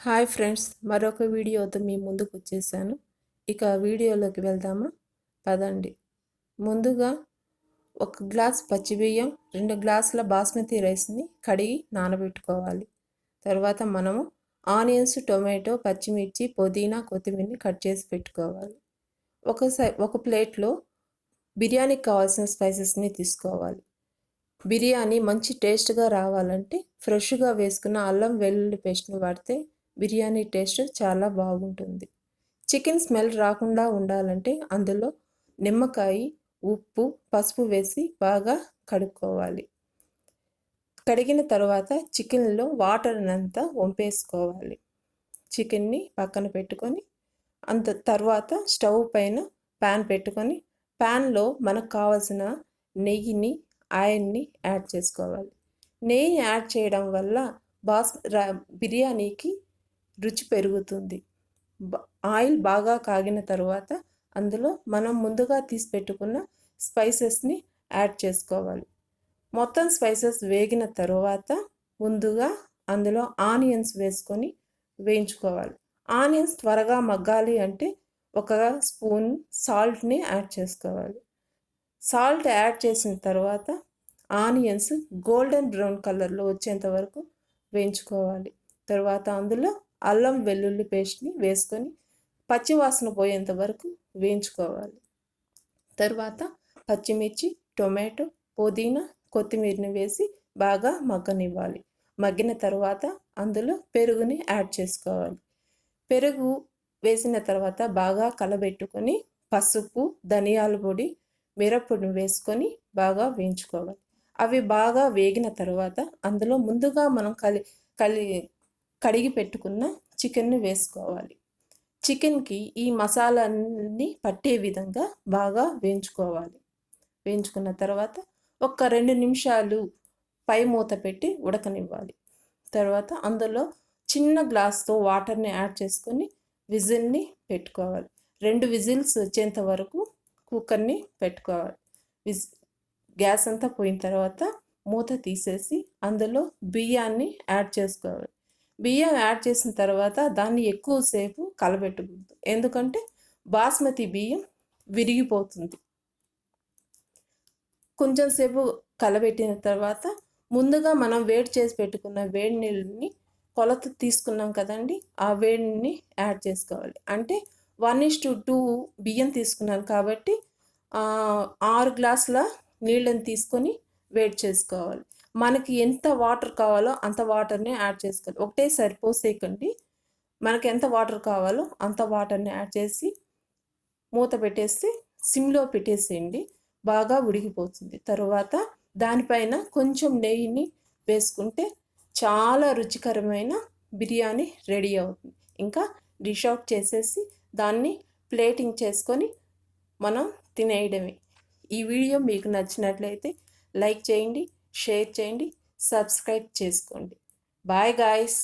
Hi friends, మరొక వీడియోతో మీ ముందుకు వచ్చేసాను. ఇక వీడియోలోకి వెళ్దామా? పదండి. ముందుగా ఒక గ్లాస్ పచ్చి బియ్యం, 2 గ్లాసుల బాస్మతి రైస్ని కడిగి నానబెట్టుకోవాలి. తర్వాత మనము ఆనియన్స్, టొమాటో, పచ్చిమిర్చి, పుదీనా, కొత్తిమీరని కట్ చేసి పెట్టుకోవాలి. ఒక ప్లేట్లో బిర్యానీకి కావాల్సిన స్పైసెస్ని తీసుకోవాలి. బిర్యానీ మంచి టేస్ట్గా రావాలంటే ఫ్రెష్గా వేసుకున్న అల్లం వెల్లుల్లి పేస్ట్ని వాడితే బిర్యానీ టేస్ట్ చాలా బాగుంటుంది. చికెన్ స్మెల్ రాకుండా ఉండాలంటే అందులో నిమ్మకాయ, ఉప్పు, పసుపు వేసి బాగా కడుక్కోవాలి. కడిగిన తర్వాత చికెన్లో వాటర్నంతా వంపేసుకోవాలి. చికెన్ని పక్కన పెట్టుకొని తర్వాత స్టవ్ పైన ప్యాన్ పెట్టుకొని ప్యాన్లో మనకు కావాల్సిన నెయ్యిని, ఆయిల్ని యాడ్ చేసుకోవాలి. నెయ్యి యాడ్ చేయడం వల్ల బిర్యానీకి రుచి పెరుగుతుంది. ఆయిల్ బాగా కాగిన తర్వాత అందులో మనం ముందుగా తీసి పెట్టుకున్న స్పైసెస్ని యాడ్ చేసుకోవాలి. మొత్తం స్పైసెస్ వేగిన తర్వాత ముందుగా అందులో ఆనియన్స్ వేసుకొని వేయించుకోవాలి. ఆనియన్స్ త్వరగా మగ్గాలి అంటే 1 స్పూన్ సాల్ట్ని యాడ్ చేసుకోవాలి. సాల్ట్ యాడ్ చేసిన తర్వాత ఆనియన్స్ గోల్డెన్ బ్రౌన్ కలర్లో వచ్చేంత వరకు వేయించుకోవాలి. తర్వాత అందులో అల్లం వెల్లుల్లి పేస్ట్ని వేసుకొని పచ్చివాసన పోయేంత వరకు వేయించుకోవాలి. తర్వాత పచ్చిమిర్చి, టొమాటో, పుదీనా, కొత్తిమీరని వేసి బాగా మగ్గనివ్వాలి. మగ్గిన తర్వాత అందులో పెరుగుని యాడ్ చేసుకోవాలి. పెరుగు వేసిన తర్వాత బాగా కలబెట్టుకొని పసుపు, ధనియాల పొడి, మిరప్పొడిని వేసుకొని బాగా వేయించుకోవాలి. అవి బాగా వేగిన తర్వాత అందులో ముందుగా మనం కడిగి పెట్టుకున్న చికెన్ని వేసుకోవాలి. చికెన్కి ఈ మసాలాన్ని పట్టే విధంగా బాగా వేయించుకోవాలి. వేయించుకున్న తర్వాత 2 నిమిషాలు పై మూత పెట్టి ఉడకనివ్వాలి. తర్వాత అందులో చిన్న గ్లాస్తో వాటర్ని యాడ్ చేసుకొని విజిల్ని పెట్టుకోవాలి. 2 విజిల్స్ వచ్చేంత వరకు కుక్కర్ని పెట్టుకోవాలి. గ్యాస్ అంతా పోయిన తర్వాత మూత తీసేసి అందులో బియ్యాన్ని యాడ్ చేసుకోవాలి. బియ్యం యాడ్ చేసిన తర్వాత దాన్ని ఎక్కువసేపు కలబెట్టకూడదు, ఎందుకంటే బాస్మతి బియ్యం విరిగిపోతుంది. కొంచెం సేపు కలబెట్టిన తర్వాత ముందుగా మనం వేడి చేసి పెట్టుకున్న వేడి నీళ్ళని కొలత తీసుకున్నాం కదండి, ఆ వేడిని యాడ్ చేసుకోవాలి. అంటే 1:2 బియ్యం తీసుకున్నాను కాబట్టి 6 గ్లాసుల నీళ్ళని తీసుకొని వేడి చేసుకోవాలి. మనకి ఎంత వాటర్ కావాలో అంత వాటర్ని యాడ్ చేసుకోవాలి. ఒకటేసారి పోసేయకండి. మనకి ఎంత వాటర్ కావాలో అంత వాటర్ని యాడ్ చేసి మూత పెట్టేసి సిమ్లో పెట్టేసేయండి. బాగా ఉడికిపోతుంది. తర్వాత దానిపైన కొంచెం నెయ్యిని వేసుకుంటే చాలా రుచికరమైన బిర్యానీ రెడీ అవుతుంది. ఇంకా డిష్ అవుట్ చేసేసి దాన్ని ప్లేటింగ్ చేసుకొని మనం తినేయడమే. ఈ వీడియో మీకు నచ్చినట్లయితే లైక్ చేయండి, షేర్ చేయండి, సబ్స్క్రైబ్ చేసుకోండి. Bye guys.